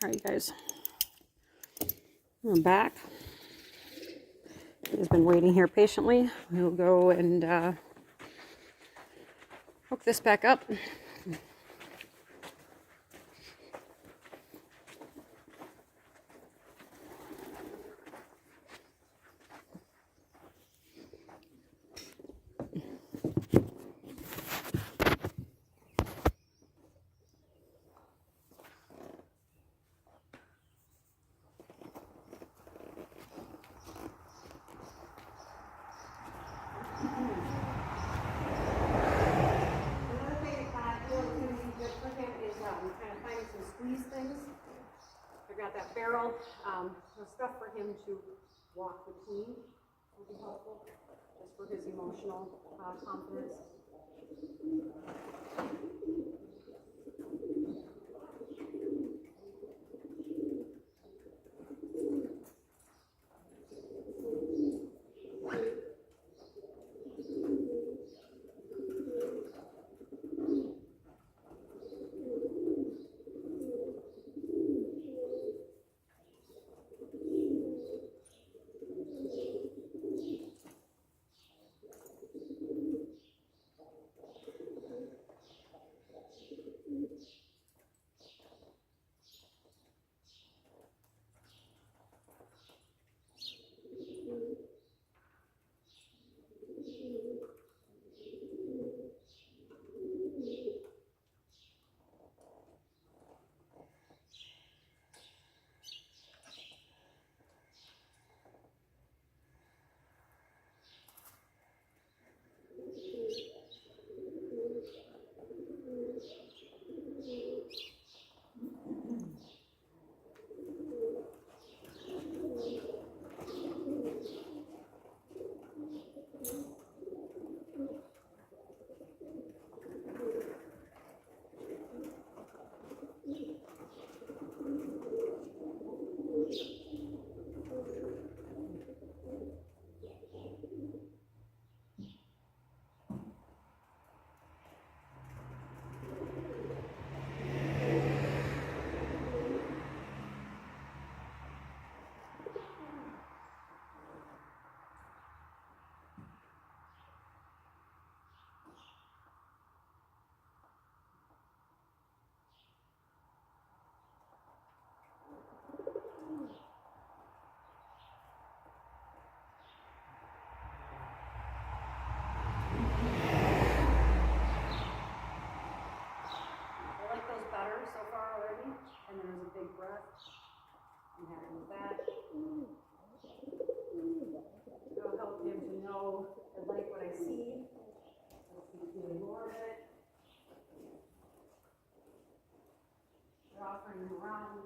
All right, guys. I'm back. He's been waiting here patiently. We'll go and hook this back up. That barrel, stuff for him to walk between will be helpful, just for his emotional confidence. Big breath. I'm happy with that. It'll help him to know I like what I see. Help me to feel more of it. We're offering him around.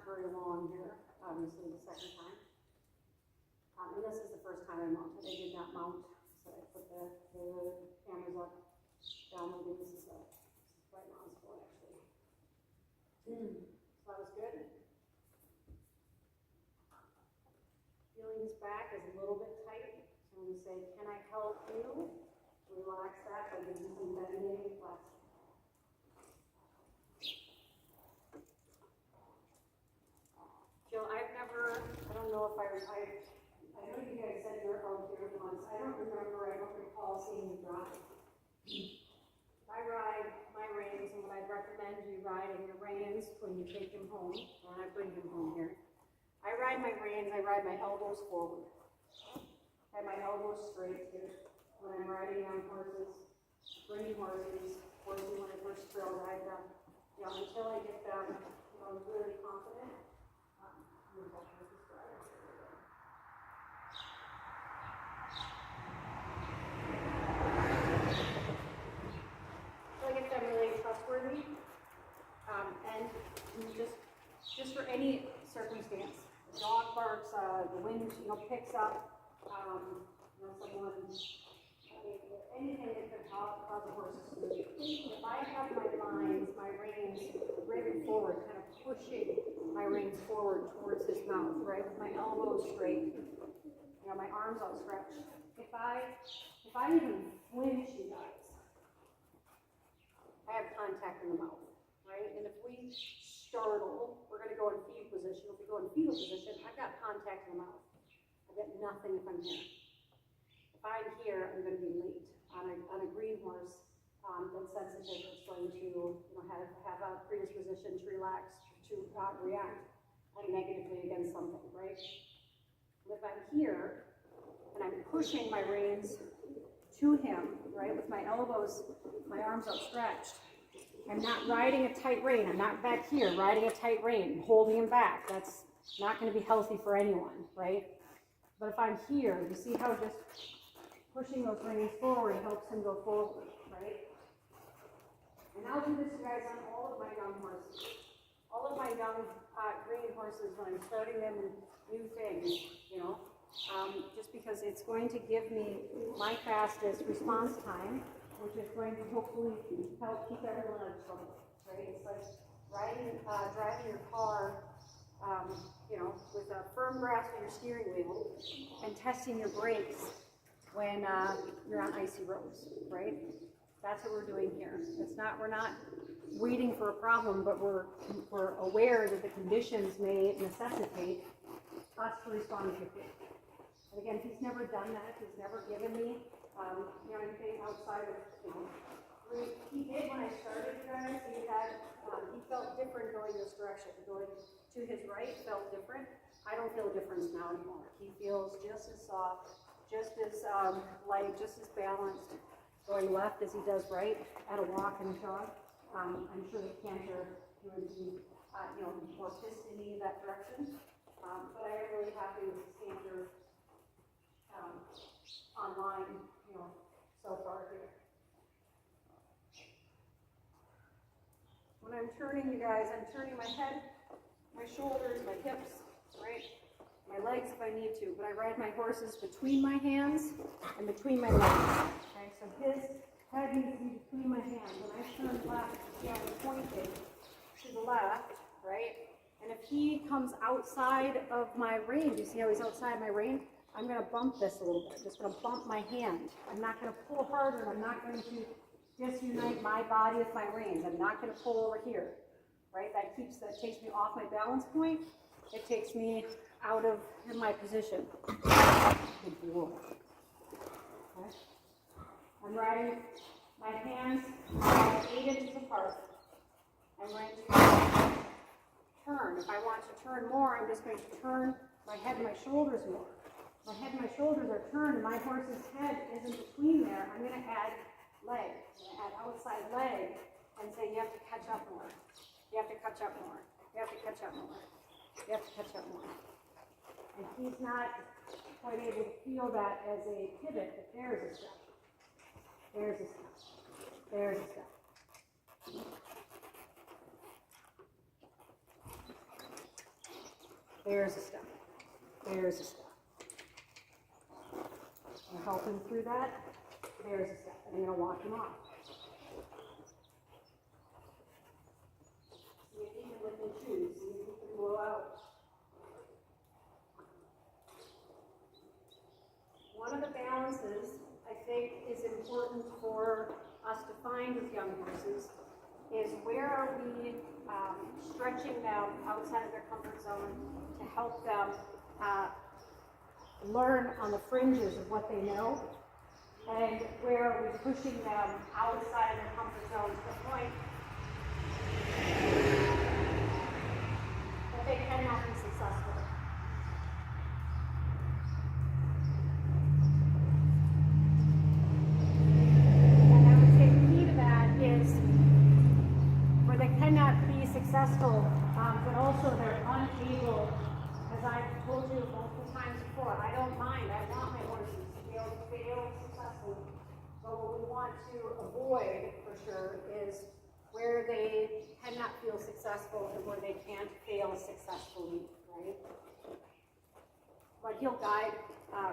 Very long here, obviously the second time. And this is the first time I mounted. I did not mount, so I put the cameras up, downloading. This is right now on sport actually. So that was good. Feeling his back is a little bit tight, so I'm going to say, can I help you relax that by giving some bending, flex. Jill, I don't know if I know you guys said you're out here once. I don't remember all seen you ride. I ride my reins, and what I'd recommend you riding your reins when you take him home, when I bring him home here. I ride my reins, I ride my elbows forward. I have my elbows straight here. When I'm riding young horses, bringing horses when I first trail ride them, until I get them, really confident. So I get them really trustworthy, and just for any circumstance, the dog barks, the wind, picks up, someone, anything that could cause a horse to move. If I have my reins driven forward, kind of pushing my reins forward towards his mouth, right, with my elbows straight, my arms outstretched. If I even flinch, you guys, I have contact in the mouth, right? And if we startle, we're going to go in fetal position. If we go in fetal position, I've got contact in the mouth. I've got nothing if I'm here. If I'm here, I'm going to be late. On a green horse that's sensitive, it's going to have a predisposition to relax, to react negatively against something, right? If I'm here and I'm pushing my reins to him, right, with my elbows, my arms outstretched, I'm not riding a tight rein. I'm not back here riding a tight rein, holding him back. That's not going to be healthy for anyone, right? But if I'm here, you see how just pushing those reins forward helps him go forward, right? And I'll do this, you guys, on all of my young horses. All of my young green horses, when I'm starting them in new things, just because it's going to give me my fastest response time, which is going to hopefully help keep everyone out of trouble, right? It's like driving your car, with a firm grasp of your steering wheel and testing your brakes when you're on icy roads, right? That's what we're doing here. We're not waiting for a problem, but we're aware that the conditions may necessitate us to respond quickly. And again, he's never done that. He's never given me, anything outside of, he did when I started, you guys. He felt different going this direction. Going to his right felt different. I don't feel a difference now anymore. He feels just as soft, just as light, just as balanced going left as he does right at a walk and a jog. I'm sure the canter would be, more pistony that direction. But I am really happy with the canter online, so far here. When I'm turning, you guys, I'm turning my head, my shoulders, my hips, right? My legs if I need to, but I ride my horses between my hands and between my legs. Okay, so his head needs to be between my hands. When I turn left, see how I'm pointing to the left, right? And if he comes outside of my rein, you see how he's outside my rein? I'm going to bump this a little bit. I'm just going to bump my hand. I'm not going to pull harder. I'm not going to disunite my body with my reins. I'm not going to pull over here, right? That takes me off my balance point. It takes me out of my position. Good boy. Okay. I'm riding my hands 8 inches apart. I'm going to turn. If I want to turn more, I'm just going to turn my head and my shoulders more. My head and my shoulders are turned, and my horse's head isn't between there. I'm going to add leg. I'm going to add outside leg and say you have to catch up more. You have to catch up more. You have to catch up more. You have to catch up more. And he's not quite able to feel that as a pivot, but there's a step. There's a step. There's a step. There's a step. There's a step. I'm help him through that. There's a step. And I'm going to walk him off. See if he can lift and choose. See if he can blow out. One of the balances I think is important for us to find with young horses is where are we stretching them outside of their comfort zone to help them learn on the fringes of what they know And where are we pushing them outside of their comfort zone to the point that they cannot be successful? And I would say the key to that is where they cannot be successful, but also they're unable, as I've told you multiple times before, I don't mind, I want my horses to fail successfully. But what we want to avoid, for sure, is where they cannot feel successful and where they can't fail successfully, right? But he'll guide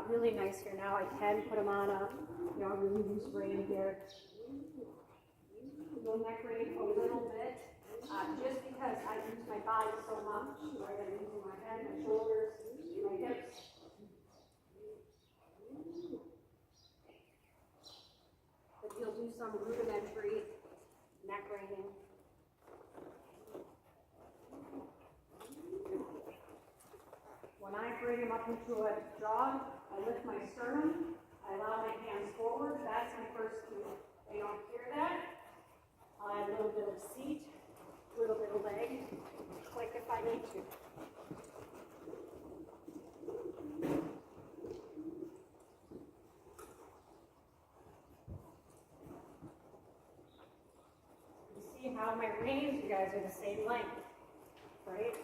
really nice here now. I can put him on a really loose rein here. We'll neck rein a little bit, just because I use my body so much, right? I'm using my head, my shoulders, my hips. But you'll do some rudimentary neck reining. When I bring him up into a jog, I lift my sternum, I allow my hands forward. That's my first cue. They don't hear that. I'll add a little bit of seat, a little bit of leg, click if I need to. You see how my reins, you guys, are the same length, right?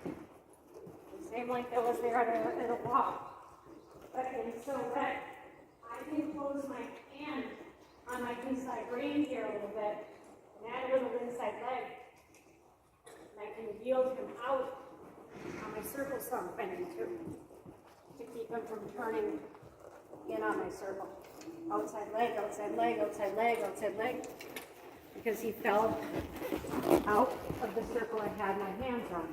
The same length that was there at a walk. Okay, so that I can close my hand on my inside rein here a little bit, and add a little inside leg. And I can yield him out on my circle stump if I need to keep him from turning in on my circle. Outside leg, outside leg, outside leg, outside leg. Because he fell out of the circle I had my hands on.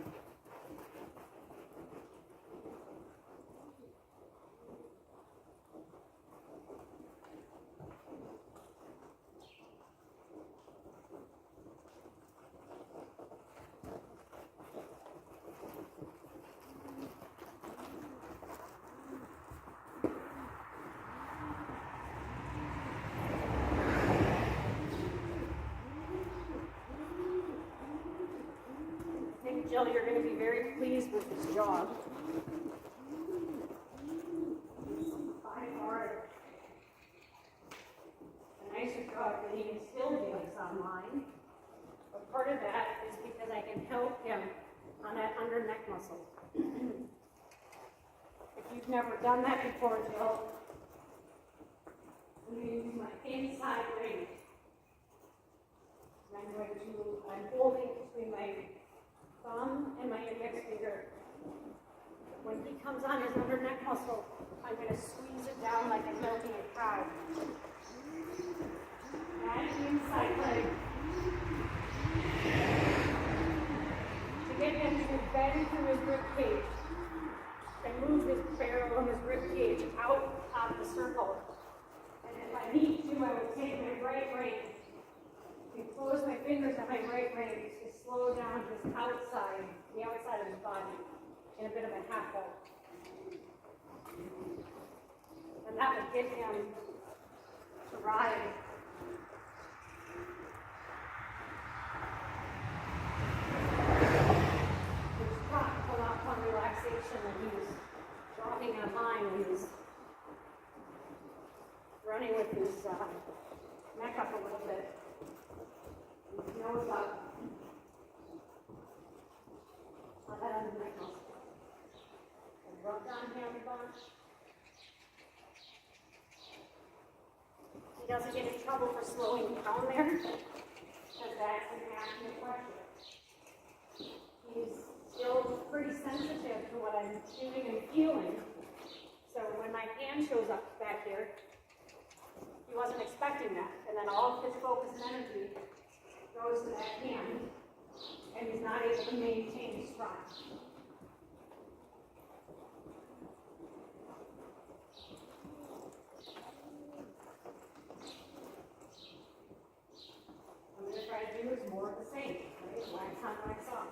Jill, you're going to be very pleased with this jog. By far, a nicer jog than he can still do this online. But part of that is because I can help him on that under neck muscle. If you've never done that before, Jill, I'm going to use my inside rein. I'm holding between my thumb and my index finger. When he comes on his under neck muscle, I'm going to squeeze it down like I'm milking a cow. Add the inside leg. To get him to bend through his rib cage and move his barrel of his rib cage out of the circle. And if I need to, I will take my right rein and close my fingers on my right rein to slow down his outside, the outside of his body, in a bit of a half vault. And that would get him to ride. His trot pull out on relaxation, and he was jogging online, and he was running with his neck up a little bit. His nose up. On that under neck muscle. And rub down here on the bunch. He doesn't get in trouble for slowing down there, because that's an action of pressure. He's still pretty sensitive to what I'm doing and feeling. So when my hand shows up back here, he wasn't expecting that. And then all of his focus and energy goes to that hand, and he's not able to maintain his stride. What I'm going to try to do is more of the same, right? Wax on, wax off.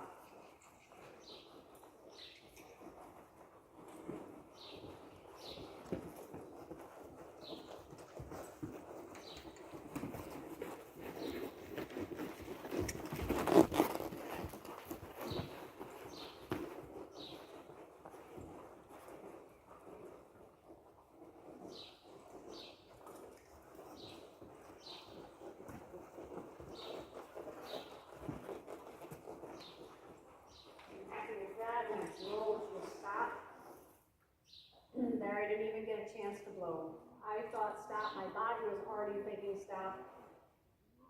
to blow. I thought stop, my body was already thinking stop.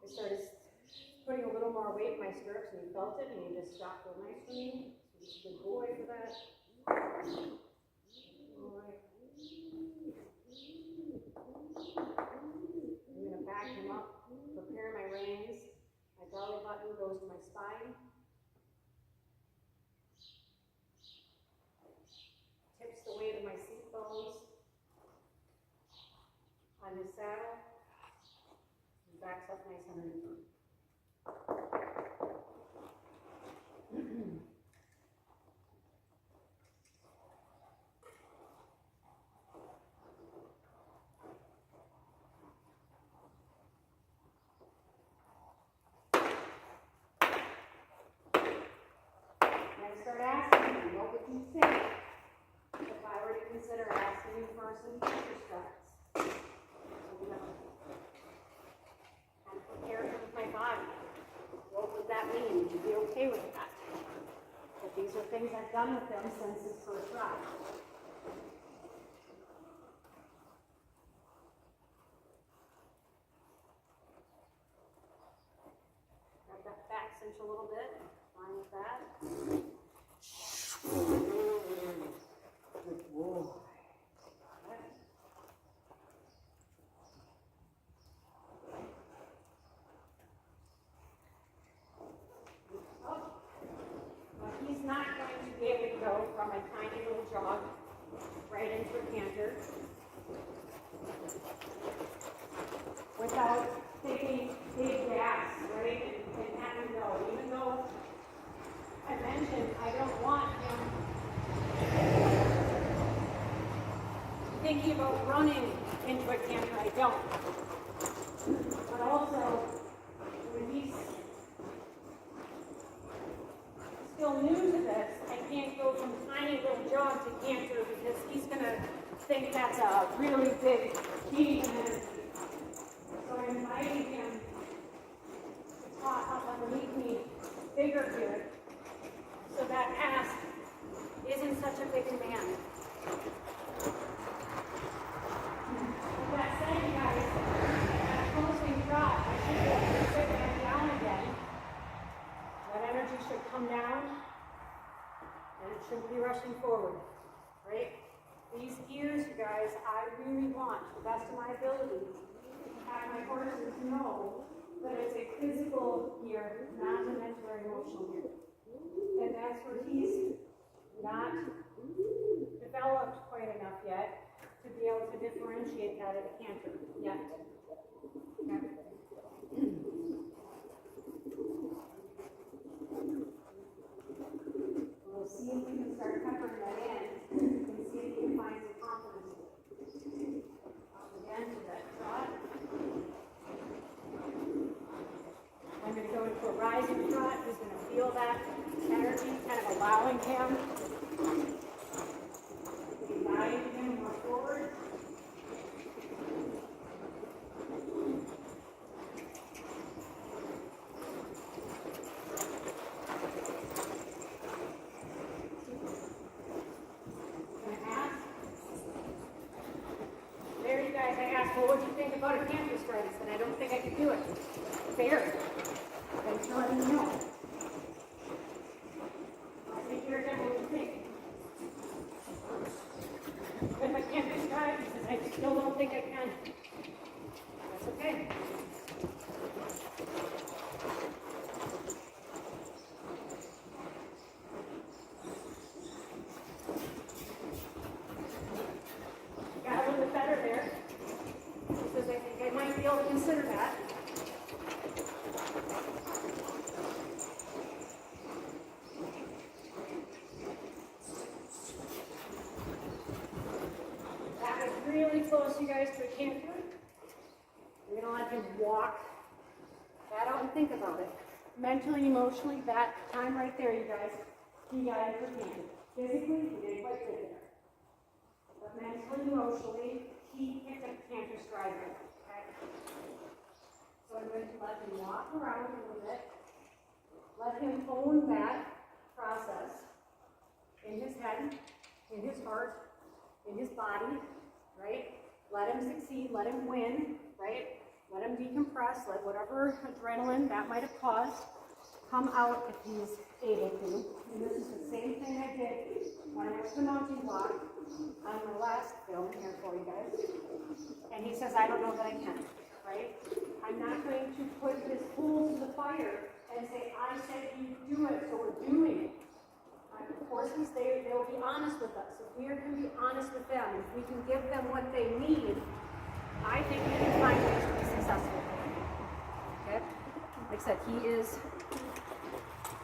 I started putting a little more weight in my stirrups, and he felt it, and he just stopped real nice for me. So he's a good boy for that. All right. I'm going to back him up, prepare my reins. My belly button goes to my spine. Tips the weight of my seat bones on his saddle. And backs up nice and firm. Start asking you, what would you think if I were to consider asking you for some canter struts? I'm prepared with my body. What would that mean? Would you be okay with that? But these are things I've done with them since his first ride. Grab that back cinch a little bit. Fine with that. Good boy. Well, he's not going to be able to go from a tiny little jog right into a canter without taking big gas, right, and having to go. Even though I mentioned I don't want him thinking about running into a canter. I don't. But also, when he's still new to this, I can't go from tiny little jog to canter because he's going to think that's a really big heat and energy. So I'm inviting him to pop up underneath me bigger here so that ass isn't such a big demand. With that said, you guys, that closing drop, I should be able to sit back down again. That energy should come down, and it shouldn't be rushing forward, right? These gears, you guys, I really want, to the best of my ability, to have my horses know that it's a physical gear, not a mental or emotional gear. And that's where he's not developed quite enough yet to be able to differentiate that at a canter yet. Okay. We'll see if we can start peppering that in and see if we can find some confidence. Up again to that trot. I'm going to go into a rising trot. He's going to feel that energy, kind of allowing him to be guiding him more forward. There you guys, I asked, well, what do you think about a canter stride? I said, I don't think I could do it. Fair. Thanks for letting me know. I'll take care of that. What do you think? If I can't describe, he says, I still don't think I can. That's okay. Got a little bit better there. He says, I think I might be able to consider that. Really close, you guys, to a canter. We're going to let him walk that out and think about it. Mentally, emotionally, that time right there, you guys, he got it for canter. Physically, he didn't quite get there. But mentally, emotionally, he picked up canter stride right now. Okay? So I'm going to let him walk around a little bit. Let him own that process in his head, in his heart, in his body. Right? let him succeed, let him win, right? Let him decompress, let whatever adrenaline that might have caused come out if he's able to. And this is the same thing I did when I went to the mountain walk on the last film here for you guys. And he says, I don't know that I can, right? I'm not going to put his coals to the fire and say, I said you do it, so we're doing it. Of course, they will be honest with us. If we are going to be honest with them, if we can give them what they need, I think we can find ways to be successful. Okay? Like I said,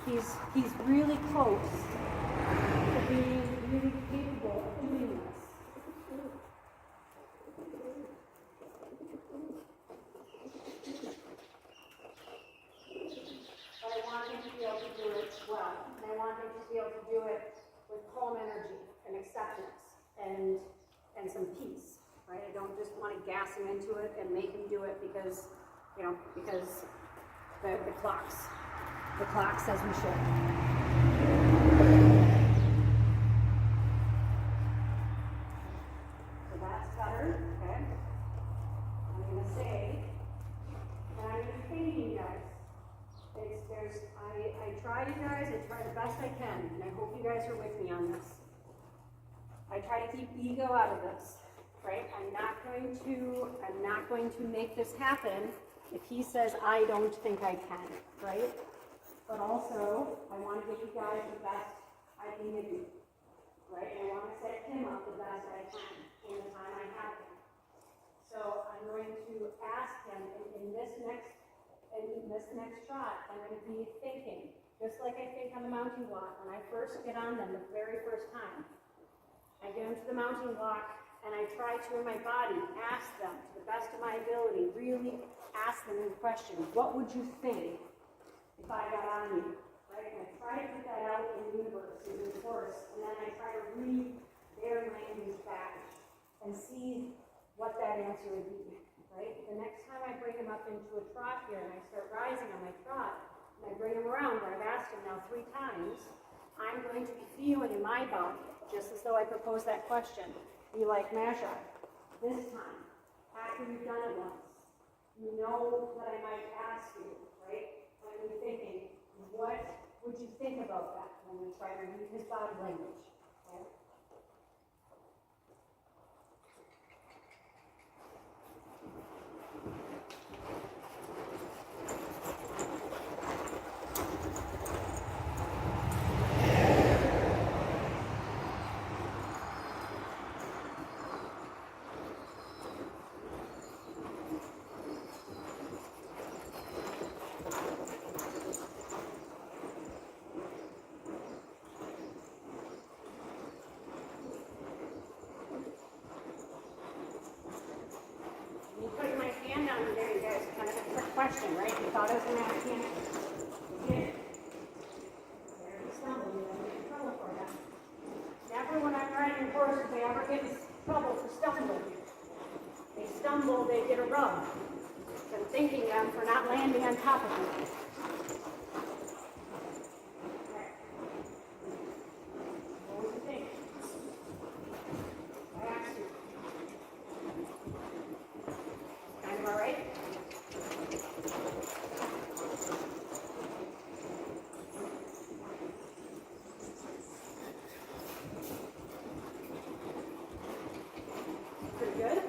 he's really close to being really capable of doing this. But I want him to be able to do it well. And I want him to be able to do it with calm energy and acceptance and some peace. Right? I don't just want to gas him into it and make him do it because the clock says we should. So that's better, okay? I'm going to say, and I'm going to be thanking you guys. I try, you guys, I try the best I can, and I hope you guys are with me on this. I try to keep ego out of this. Right? I'm not going to make this happen if he says, I don't think I can, right? But also, I want to give you guys the best I can give you, right? And I want to set him up the best I can in the time I have him. So I'm going to ask him in this next shot, I'm going to be thinking, just like I think on the mountain walk, when I first get on them the very first time. I get into the mountain walk, and I try to, in my body, ask them, to the best of my ability, really ask them the question, what would you think if I got on you? Right? And I try to put that out in the universe, in the course, and then I try to read their language back and see what that answer would be. Right? The next time I bring him up into a trot here, and I start rising on my trot, and I bring him around, where I've asked him now 3 times, I'm going to be feeling in my body, just as though I proposed that question. Be like, Magi, this time, after you've done it once, you know that I might ask you, right? I'm going to be thinking, what would you think about that? I'm going to try to read his body language. Okay? Question, right? You thought I was going to ask you. You did. There you stumbled. You don't get in trouble for that. Never when I'm riding horses, they ever get in trouble for stumbling. They stumble, they get a rub. So I'm thanking them for not landing on top of me. What would you think? I asked you. Kind of all right? Pretty good.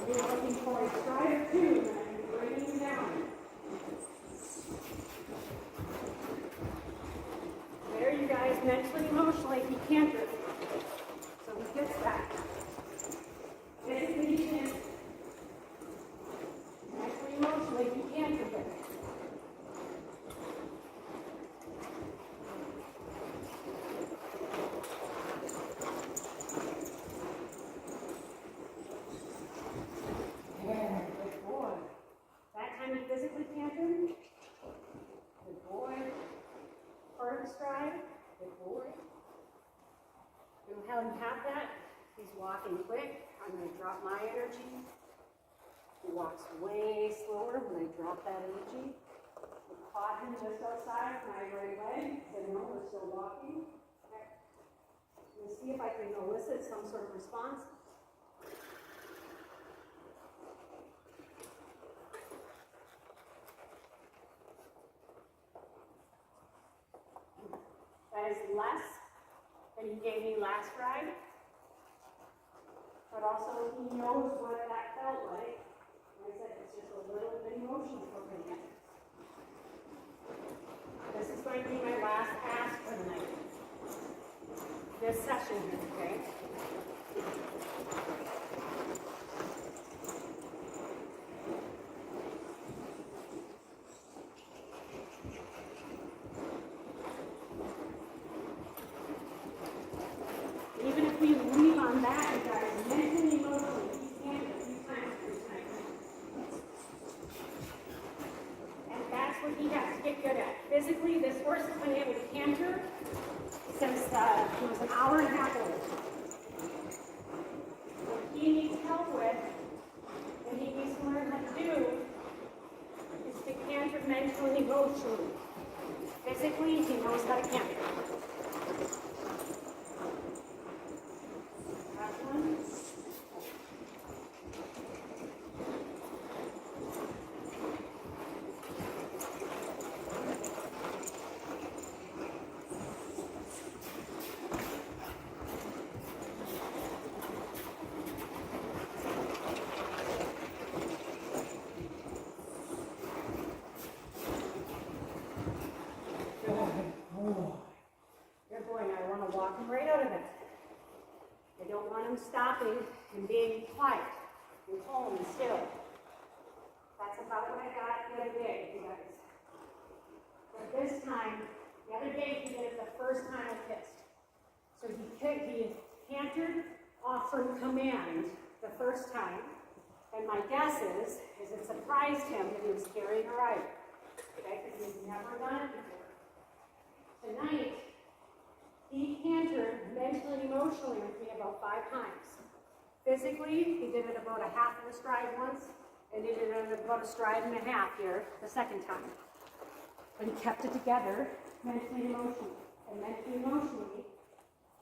You're looking for a stride or 2, and I'm bringing you down. There, you guys, mentally, emotionally, he cantered. So he gets back. Physically, he can. Mentally, emotionally, he cantered it. Physically cantered. Good boy. Part of the stride. Good boy. I'm going to have him have that. He's walking quick. I'm going to drop my energy. He walks way slower when I drop that energy. We caught him just outside my right leg. Said, no, we're still walking. Okay. I'm going to see if I can elicit some sort of response. less than he gave me last ride, but also he knows what that felt like. Like I said, it's just a little bit emotional for me. This is going to be my last ask for the night. This session here, okay? Even if we leave on that, you guys, mentally, emotionally, you can't do 3 times tonight. And that's what he has to get good at. Physically, this horse has been able to canter since he was an hour and a half old. What he needs help with, and he needs to learn how to do, is to canter mentally, emotionally. Physically, he knows how to canter. Last one. Good boy, now I want to walk him right out of it. I don't want him stopping and being quiet and calm and still. That's about what I got the other day, you guys. But this time, the other day he did it the first time I kissed. So he cantered off from command the first time, and my guess is it surprised him that he was carrying a rider. Okay, because he's never done it before. Tonight, he cantered mentally and emotionally with me about 5 times. Physically, he did it about a half of a stride once, and he did it about a stride and a half here the second time. But he kept it together, mentally and emotionally. And mentally and emotionally,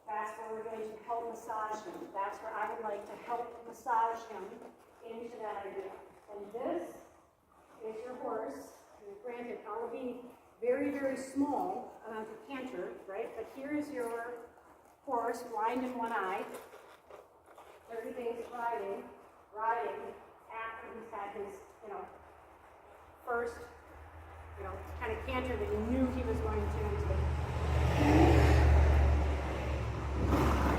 that's where we're going to help massage him. That's where I would like to help massage him into that idea. And this is your horse. And granted, I'll be very, very small amount of canter, right? But here is your horse, blind in one eye, 30 days riding after he's had his, first, kind of canter that he knew he was going to do.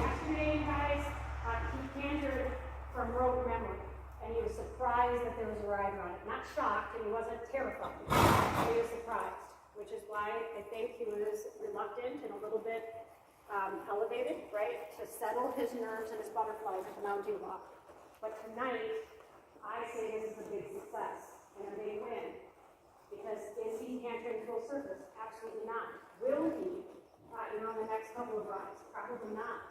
Yesterday, you guys, he cantered from rote memory, and he was surprised that there was a rider on it. Not shocked, and he wasn't terrified. He was surprised, which is why I think he was reluctant and a little bit elevated, right, to settle his nerves and his butterflies at the mounting block. But tonight, I say this is a big success and a big win. Because is he cantering full surface? Absolutely not. Will he, in the next couple of rides? Probably not.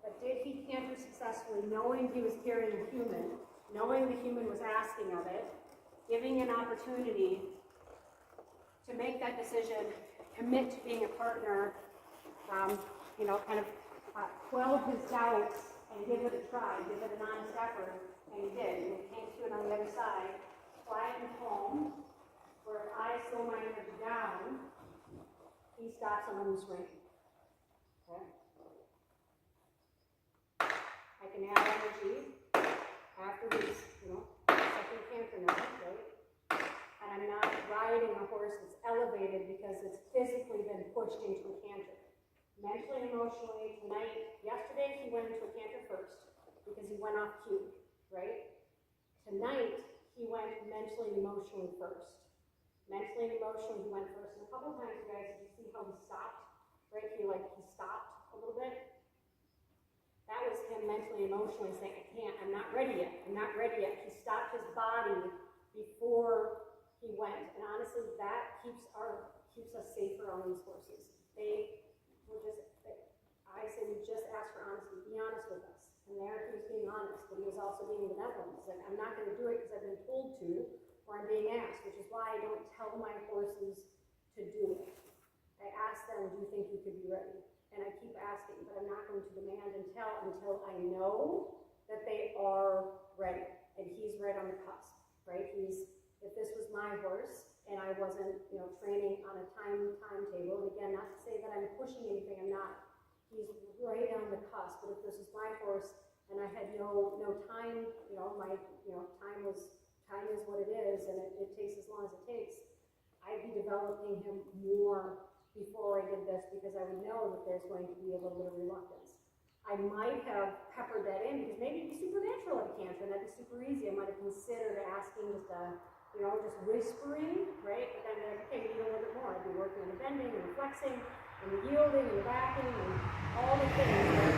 But did he canter successfully, knowing he was carrying a human, knowing the human was asking of it, giving an opportunity to make that decision, commit to being a partner, quell his doubts and give it a try, give it an honest effort, and he did. And he came to it on the other side, quiet and calm, where if I slow my energy down, he stops on a loose rein. Okay? I can add energy after his, second canter now, right? And I'm not riding a horse that's elevated because it's physically been pushed into a canter. Mentally and emotionally, yesterday he went into a canter first because he went off cue, right? Tonight, he went mentally and emotionally first. Mentally and emotionally, he went first. And a couple of times, you guys, did you see how he stopped? Right here, he stopped a little bit. That was him mentally and emotionally saying, I'm not ready yet. I'm not ready yet. He stopped his body before he went. And honestly, that keeps us safer on these horses. I say we just ask for honesty. Be honest with us. And there he was being honest, but he was also being benevolent. He's like, I'm not going to do it because I've been told to, or I'm being asked, which is why I don't tell my horses to do it. I ask them, do you think you could be ready? And I keep asking, but I'm not going to demand and tell until I know that they are ready. And he's right on the cusp, right? If this was my horse, and I wasn't, training on a timetable. And again, not to say that I'm pushing anything, I'm not. He's right on the cusp. But if this is my horse and I had no time, time is what it is, and it takes as long as it takes, I'd be developing him more before I did this, because I would know that there's going to be a little bit of reluctance. I might have peppered that in, because maybe it'd be supernatural at a canter, and that'd be super easy. I might have considered asking just just whispering, right? But then like, okay, you need a little bit more. I'd be working on the bending and the flexing and the yielding and the backing and all the things, right?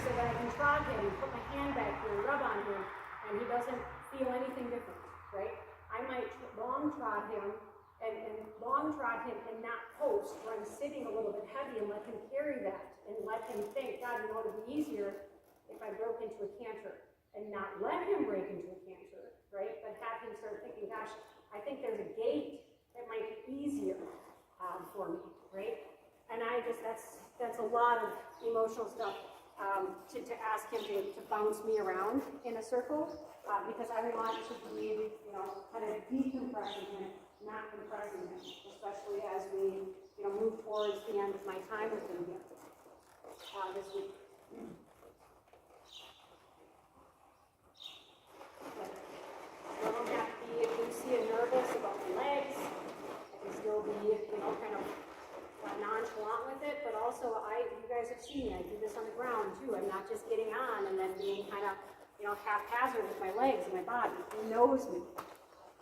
So that I can trot him and put my hand back here and rub on him, and he doesn't feel anything different, right? I might long trot him and and not post, where I'm sitting a little bit heavy, and let him carry that and let him think, God, it would be easier if I broke into a canter, and not let him break into a canter, right? But have him start thinking, gosh, I think there's a gait that might be easier for me, right? And that's a lot of emotional stuff to ask him to bounce me around in a circle, because I want to be, kind of decompressing him, not compressing him, especially as we, move towards the end of my time with him here this week. I don't have to be loosey and nervous about the legs. I can still be, kind of nonchalant with it, but also you guys have seen me, I do this on the ground too. I'm not just getting on and then being kind of, haphazard with my legs and my body. He knows me.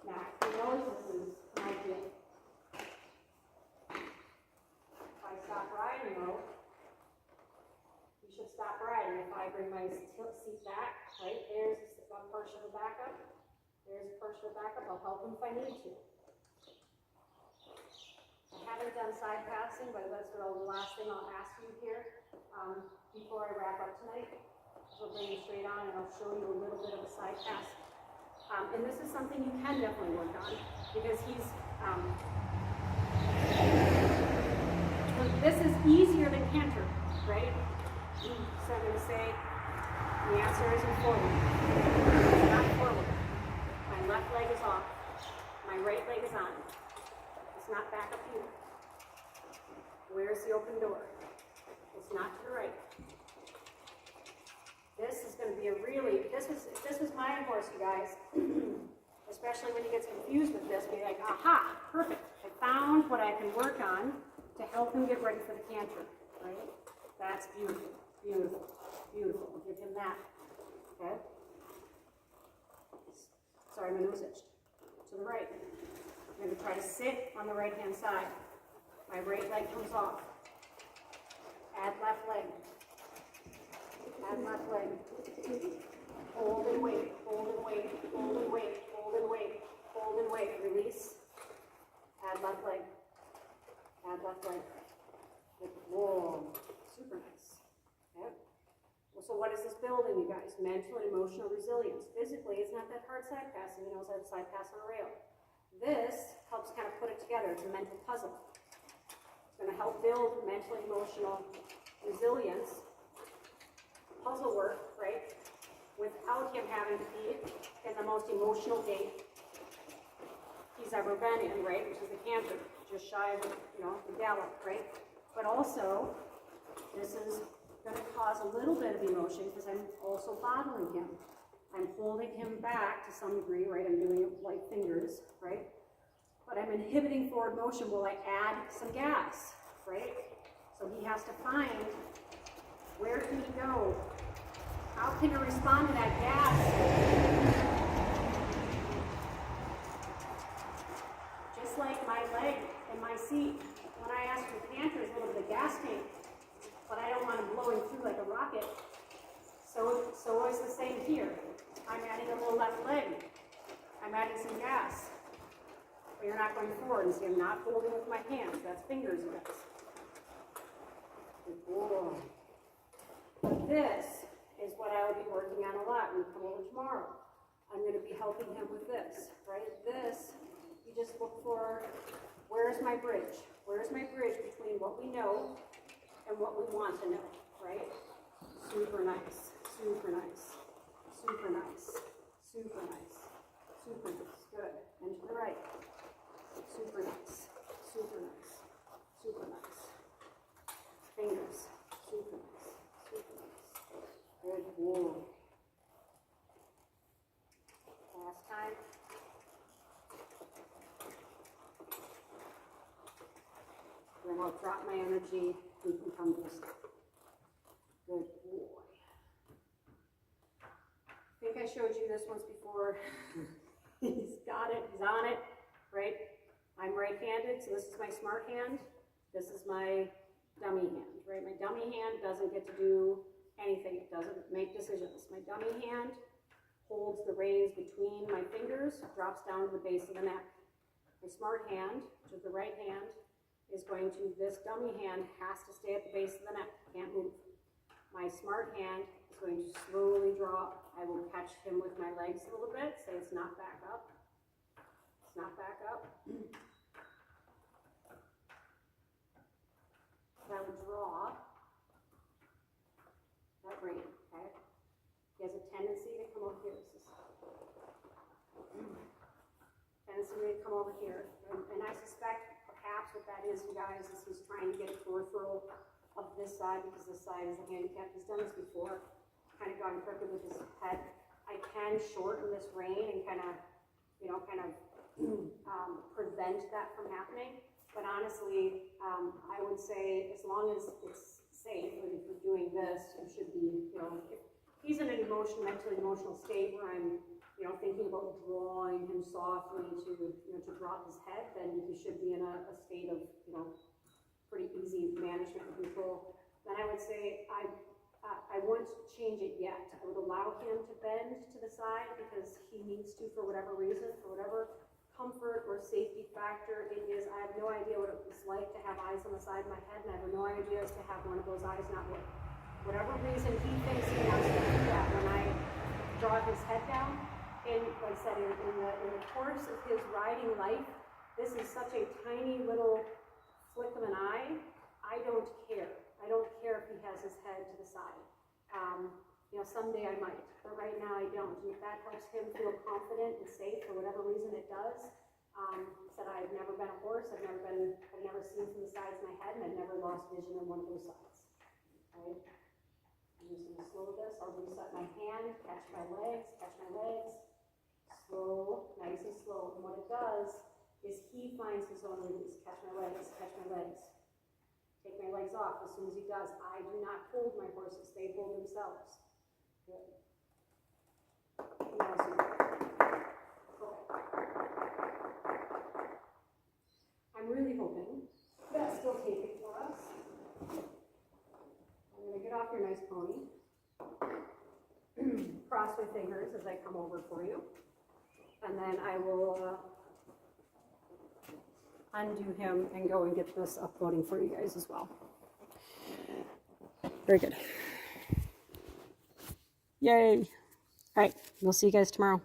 Now, he knows this is my deal. If I stop riding, though, you should stop riding. If I bring my seat back, right, there's a portion of the backup. There's a portion of the backup. I'll help him if I need to. I haven't done side passing, but that's the last thing I'll ask you here before I wrap up tonight. We'll bring you straight on, and I'll show you a little bit of a side pass. And this is something you can definitely work on, because this is easier than canter, right? So I'm going to say the answer isn't forward. It's not forward. My left leg is off. My right leg is on. It's not back up here. Where's the open door? It's not to the right. This is going to be if this was my horse, you guys, especially when he gets confused with this, be like, aha, perfect. I found what I can work on to help him get ready for the canter, right? That's beautiful, beautiful, beautiful. We'll give him that, okay? Sorry, my nose itched. To the right. I'm going to try to sit on the right-hand side. My right leg comes off. Add left leg. Add left leg. Hold and wait, hold and wait, hold and wait, hold and wait, hold and wait. Release. Add left leg. Add left leg. Whoa, super nice. Okay. Well, so what is this building, you guys? Mental and emotional resilience. Physically, it's not that hard side passing. You know, it's a side pass on a rail. This helps kind of put it together. It's a mental puzzle. It's going to help build mental and emotional resilience. Puzzle work, right? Without him having to be in the most emotional gait he's ever been in, right? Which is the canter, just shy of, the gallop, right? But also, this is going to cause a little bit of emotion because I'm also bottling him. I'm holding him back to some degree, right? I'm doing it like fingers, right? But I'm inhibiting forward motion while I add some gas, right? So he has to find where can he go? How can he respond to that gas? Just like my leg and my seat, when I ask for canter, is a little bit of gas tank, but I don't want him blowing through like a rocket. So it's the same here. I'm adding a little left leg. I'm adding some gas. But you're not going forward. And see, I'm not holding with my hands. That's fingers, you guys. Whoa. But this is what I will be working on a lot when we come over tomorrow. I'm going to be helping him with this, right? This, you just look for, where's my bridge? Where's my bridge between what we know and what we want to know, right? Super nice, super nice, super nice, super nice, super nice. Good. And to the right. boy. Last time. Then I'll drop my energy. We can come to this. Good boy. I think I showed you this once before. He's got it. He's on it. Right? I'm right-handed, so this is my smart hand. This is my dummy hand. Right? My dummy hand doesn't get to do anything. It doesn't make decisions. My dummy hand holds the reins between my fingers, drops down to the base of the neck. My smart hand, which is the right hand, is going to, this dummy hand has to stay at the base of the neck, can't move. My smart hand is going to slowly drop. I will catch him with my legs a little bit, say it's not back up. It's not back up. I would draw that rein, okay? He has a tendency to come over here. Tendency to come over here. And I suspect perhaps what that is, you guys, is he's trying to get a peripheral of this side because this side is a handicap. He's done this before, kind of gone crooked with his head. I can shorten this rein and kind of prevent that from happening. But honestly, I would say as long as it's safe, and if you're doing this, you should be, if he's in an mentally emotional state where I'm, thinking about drawing him softly to drop his head, then he should be in a state of, pretty easy management and control. Then I would say I wouldn't change it yet. I would allow him to bend to the side because he needs to for whatever reason, for whatever comfort or safety factor it is. I have no idea what it's like to have eyes on the side of my head, and I have no idea as to have one of those eyes not work. Whatever reason he thinks he wants to do that when I draw his head down, and like I said, in the course of his riding life, this is such a tiny little flick of an eye. I don't care. I don't care if he has his head to the side. Someday I might, but right now I don't. And if that helps him feel confident and safe for whatever reason it does, said I've never been a horse. I've never seen from the sides of my head, and I've never lost vision on one of those sides. Right? I'm just going to slow this. I'll reset my hand, catch my legs, slow, nice and slow. And what it does is he finds his own release. Catch my legs, take my legs off. As soon as he does, I do not hold my horses, they hold themselves. Good. Okay. I'm really hoping that's still taping for us. I'm going to get off your nice pony. Cross my fingers as I come over for you. And then I will undo him and go and get this uploading for you guys as well. Very good. Yay. All right, we'll see you guys tomorrow.